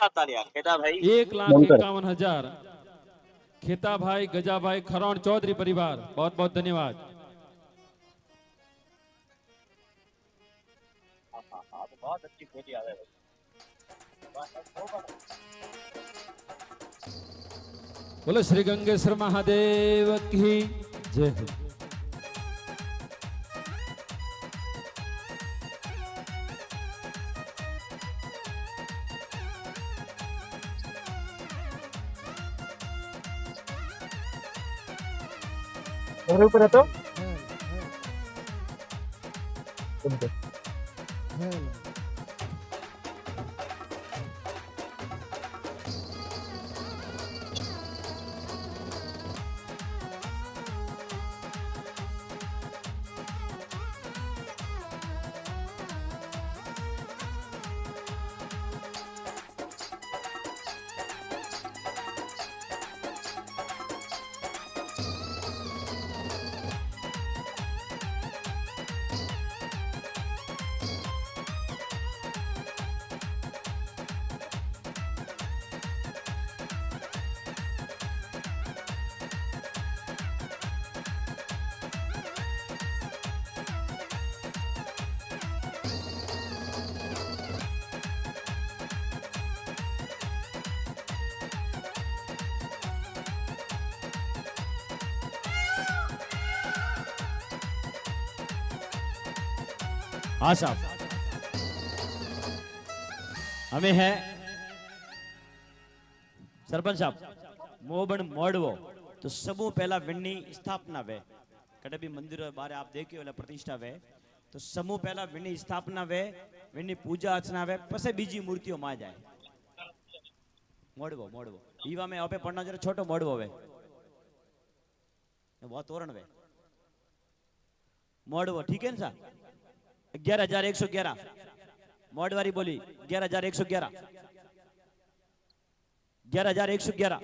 बनकर 1,51,000 खेता भाई गजा भाई खरौण चौधरी परिवार, बहुत बहुत धन्यवाद। बोलो श्री गंगेश्वर महादेव की जय। और ऊपर है तो बनकर हाँ साहब, हमें है सरपंच साहब मोबन मोड़वो तो सबू पहला विन्नी स्थापना वे कड़े भी मंदिर बारे आप देखिए वाला प्रतिष्ठा वे तो समूह पहला विन्नी स्थापना वे विन्नी पूजा अर्चना वे पसे बीजी मूर्तियों मा जाए। मोड़वो मोड़वो ईवा में आपे पढ़ना जरा छोटो मोड़वो वे बहुत तोरण वे मोड़वो ठीक है ना साहब। 11,111 मोडवारी बोली 11,111 11,111